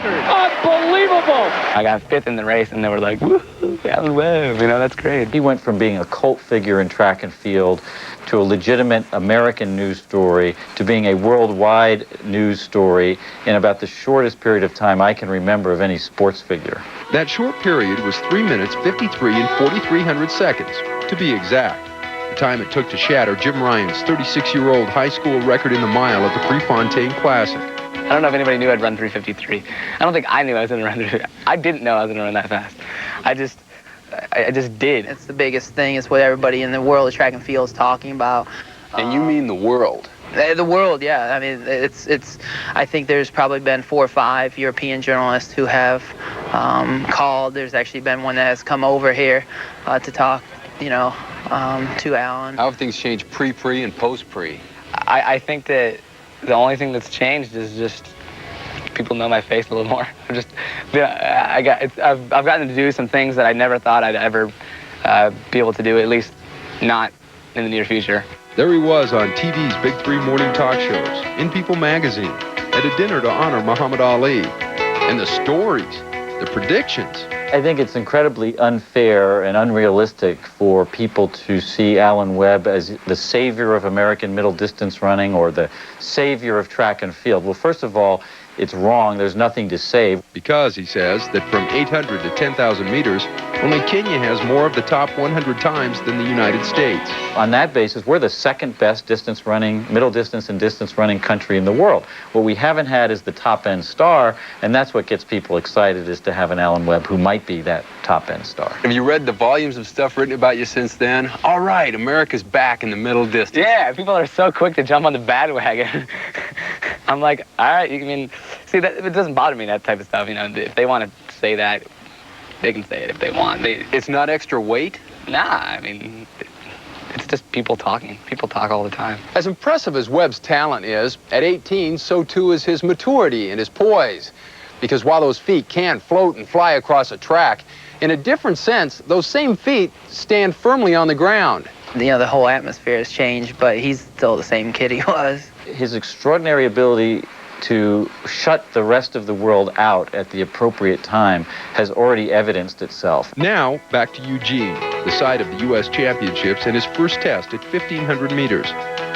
record. Unbelievable. I got 5th in the race, and they were like, woohoo, Alan Webb, you know, that's great. He went from being a cult figure in track and field to a legitimate American news story to being a worldwide news story in about the shortest period of time I can remember of any sports figure. That short period was 3 minutes, 53 and 4,300 seconds, to be exact. The time it took to shatter Jim Ryan's 36-year-old high school record in the mile at the Prefontaine Classic. I don't know if anybody knew I'd run 3:53. I don't think I knew I was going to run 3:53. I didn't know I was going to run that fast. I just did. It's the biggest thing. It's what everybody in the world of track and field is talking about. And you mean the world? The world, yeah. I mean, it's. I think there's probably been 4 or 5 European journalists who have called. There's actually been one that has come over here to talk, you know, to Alan. How have things changed pre and post-pre? I think that the only thing that's changed is just people know my face a little more. I've gotten to do some things that I never thought I'd ever be able to do, at least not in the near future. There he was on TV's Big 3 morning talk shows, in People magazine, at a dinner to honor Muhammad Ali. And the stories, the predictions. I think it's incredibly unfair and unrealistic for people to see Alan Webb as the savior of American middle distance running or the savior of track and field. Well, first of all, it's wrong. There's nothing to save. Because, he says, that from 800 to 10,000 meters, only Kenya has more of the top 100 times than the United States. On that basis, we're the second best distance running, middle distance and distance running country in the world. What we haven't had is the top-end star, and that's what gets people excited, is to have an Alan Webb who might be that top-end star. Have you read the volumes of stuff written about you since then? All right, America's back in the middle distance. Yeah, people are so quick to jump on the bandwagon. I'm like, all right, you can see that it doesn't bother me, that type of stuff. You know, if they want to say that, they can say it if they want. It's not extra weight? Nah, I mean, it's just people talking. People talk all the time. As impressive as Webb's talent is, at 18, so too is his maturity and his poise. Because while those feet can float and fly across a track, in a different sense, those same feet stand firmly on the ground. You know, the whole atmosphere has changed, but he's still the same kid he was. His extraordinary ability to shut the rest of the world out at the appropriate time has already evidenced itself. Now, back to Eugene, the site of the U.S. Championships and his first test at 1,500 meters.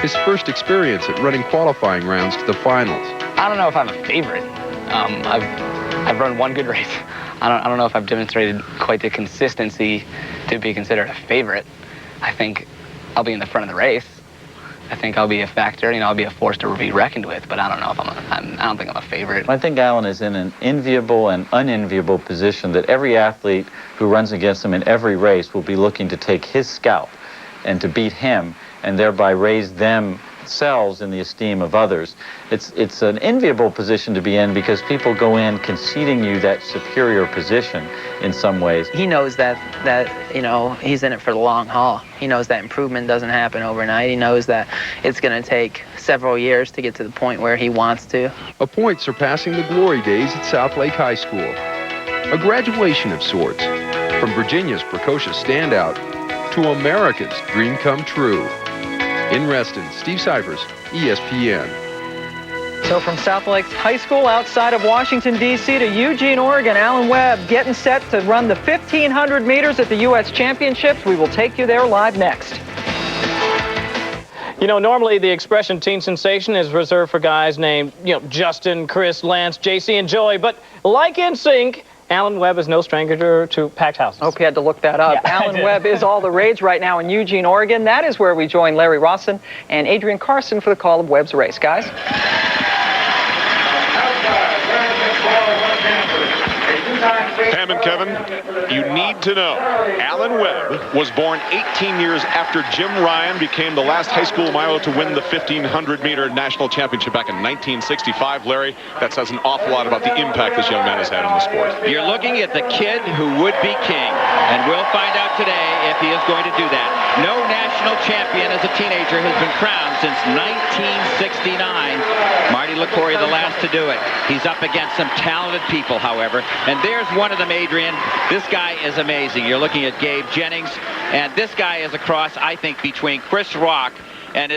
His first experience at running qualifying rounds to the finals. I don't know if I'm a favorite. I've run one good race. I don't know if I've demonstrated quite the consistency to be considered a favorite. I think I'll be in the front of the race. I think I'll be a factor, you know, I'll be a force to be reckoned with, but I don't know if I don't think I'm a favorite. I think Alan is in an enviable and unenviable position that every athlete who runs against him in every race will be looking to take his scalp and to beat him and thereby raise themselves in the esteem of others. It's an enviable position to be in because people go in conceding you that superior position in some ways. He knows that you know, he's in it for the long haul. He knows that improvement doesn't happen overnight. He knows that it's going to take several years to get to the point where he wants to. A point surpassing the glory days at South Lake High School. A graduation of sorts, from Virginia's precocious standout to America's dream come true. In Reston, Steve Cyphers, ESPN. So from South Lake High School outside of Washington, D.C. to Eugene, Oregon, Alan Webb getting set to run the 1,500 meters at the U.S. Championships. We will take you there live next. You know, normally the expression teen sensation is reserved for guys named, you know, Justin, Chris, Lance, JC, and Joey. But like NSYNC, Alan Webb is no stranger to packed houses. Hope you had to look that up. Yeah, Alan Webb is all the rage right now in Eugene, Oregon. That is where we join Larry Rawson and Adrian Carson for the call of Webb's race. Guys? Pam and Kevin, you need to know, Alan Webb was born 18 years after Jim Ryan became the last high school miler to win the 1,500-meter national championship back in 1965. Larry, that says an awful lot about the impact this young man has had in the sport. You're looking at the kid who would be king, and we'll find out today if he is going to do that. No national champion as a teenager has been crowned since 1969. Marty LaCour, the last to do it. He's up against some talented people, however, and there's one of them, Adrian. This guy is amazing. You're looking at Gabe Jennings, and this guy is a cross, I think, between Chris Rock and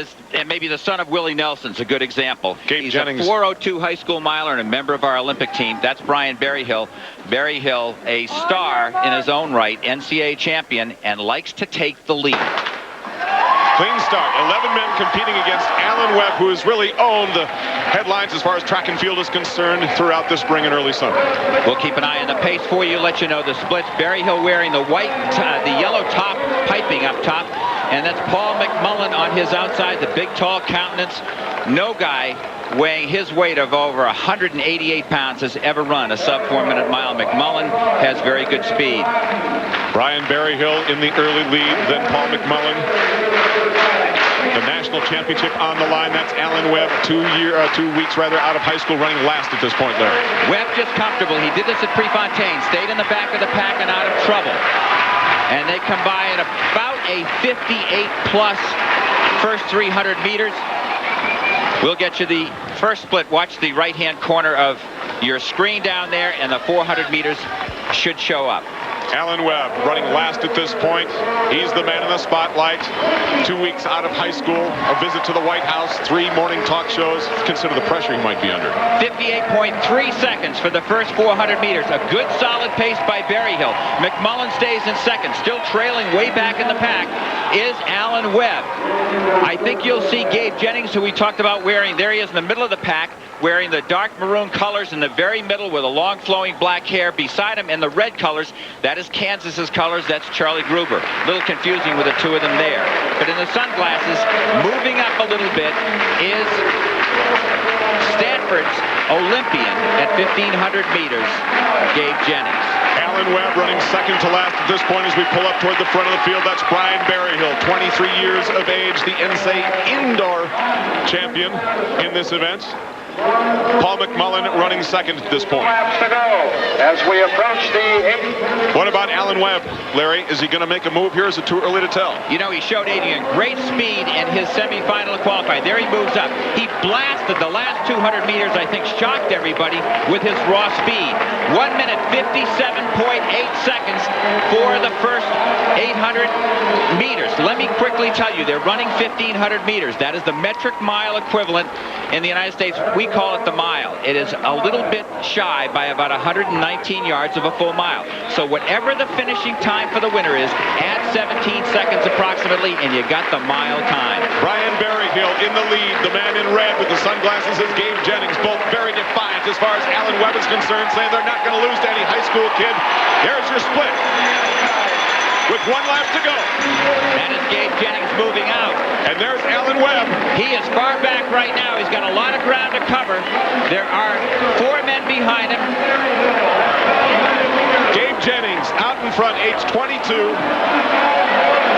maybe the son of Willie Nelson's a good example. Gabe He's Jennings. a 4:02 high school miler and a member of our Olympic team. That's Bryan Berryhill. Berryhill, a star in his own right, NCAA champion, and likes to take the lead. Clean start. 11 men competing against Alan Webb, who has really owned the headlines as far as track and field is concerned throughout the spring and early summer. We'll keep an eye on the pace for you, let you know the splits. Berryhill wearing the the yellow top, piping up top. And that's Paul McMullen on his outside, the big, tall countenance. No guy weighing his weight of over 188 pounds has ever run a sub-4-minute mile. McMullen has very good speed. Bryan Berryhill in the early lead, then Paul McMullen. The national championship on the line. That's Alan Webb, 2 weeks out of high school, running last at this point, Larry. Webb just comfortable. He did this at Prefontaine, stayed in the back of the pack and out of trouble. And they come by at about a 58-plus first 300 meters. We'll get you the first split. Watch the right-hand corner of your screen down there, and the 400 meters should show up. Alan Webb running last at this point. He's the man in the spotlight. 2 weeks out of high school, a visit to the White House, 3 morning talk shows. Consider the pressure he might be under. 58.3 seconds for the first 400 meters. A good solid pace by Berryhill. McMullen stays in second, still trailing way back in the pack is Alan Webb. I think you'll see Gabe Jennings, who we talked about wearing, there he is in the middle of the pack, wearing the dark maroon colors in the very middle with a long flowing black hair. Beside him in the red colors, that is Kansas's colors, that's Charlie Gruber. A little confusing with the two of them there. But in the sunglasses, moving up a little bit, is Stanford's Olympian at 1,500 meters, Gabe Jennings. Alan Webb running second to last at this point as we pull up toward the front of the field. That's Bryan Berryhill, 23 years of age, the NCAA indoor champion in this event. Paul McMullen running second at this point. Laps to go as we approach the 8th. What about Alan Webb, Larry? Is he going to make a move here? Is it too early to tell? You know, he showed Adrian great speed in his semifinal qualifying. There he moves up. He blasted the last 200 meters, I think, shocked everybody with his raw speed. 1 minute, 57.8 seconds for the first 800 meters. Let me quickly tell you, they're running 1,500 meters. That is the metric mile equivalent in the United States. We call it the mile. It is a little bit shy by about 119 yards of a full mile. So whatever the finishing time for the winner is, add 17 seconds approximately, and you got the mile time. Bryan Berryhill in the lead. The man in red with the sunglasses is Gabe Jennings, both very defiant as far as Alan Webb is concerned, saying they're not going to lose to any high school kid. There's your split with 1 lap to go. That is Gabe Jennings moving out. And there's Alan Webb. He is far back right now. He's got a lot of ground to cover. There are 4 men behind him. Gabe Jennings out in front, age 22.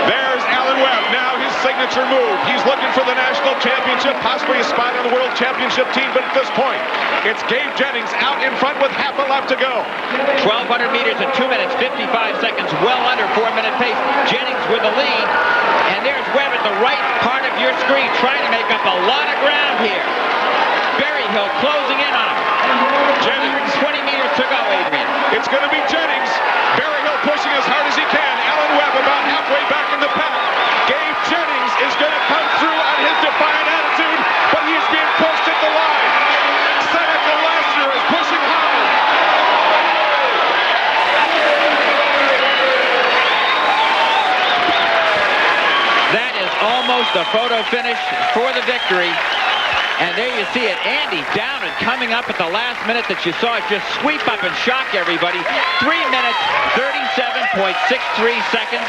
There's Alan Webb. Now his signature move. He's looking for the national championship, possibly a spot on the world championship team, but at this point, it's Gabe Jennings out in front with half a lap to go. 1,200 meters in 2 minutes, 55 seconds, well under 4-minute pace. Jennings with the lead, and there's Webb at the right part of your screen, trying to make up a lot of ground here. Berryhill closing in on him. Jennings. 20 meters to go, Adrian. It's going to be Jennings. Berryhill pushing as hard as he can. Alan Webb about halfway back in the pack. Gabe Jennings is going to come through on his defiant attitude, but he is being pushed at the line. Seneca Lassiter is pushing hard. That is almost a photo finish for the victory. And there you see it, Andy Downin coming up at the last minute that you saw it just sweep up and shock everybody. 3 minutes, 37.63 seconds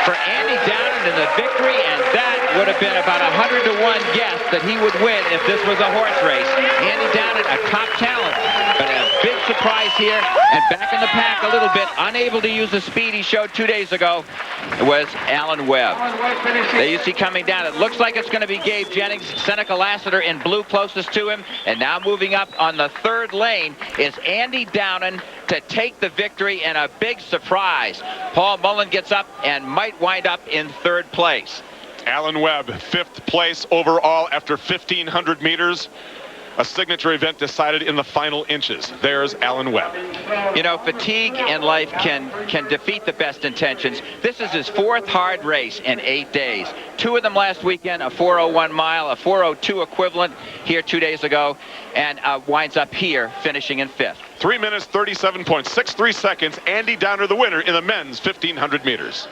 for Andy Downin in the victory, and that would have been about 100-to-1 guess that he would win if this was a horse race. Andy Downin, a top talent, but a big surprise here, and back in the pack a little bit, unable to use the speed he showed 2 days ago, was Alan Webb. There you see coming down, it looks like it's going to be Gabe Jennings. Seneca Lassiter in blue closest to him, and now moving up on the 3rd lane is Andy Downin to take the victory, and a big surprise. Paul McMullen gets up and might wind up in 3rd place. Alan Webb, 5th place overall after 1,500 meters. A signature event decided in the final inches. There's Alan Webb. You know, fatigue in life can defeat the best intentions. This is his 4th hard race in 8 days. 2 of them last weekend, a 4:01 mile, a 4:02 equivalent here 2 days ago, and winds up here finishing in 5th. 3 minutes, 37.63 seconds. Andy Downer, the winner in the men's 1,500 meters.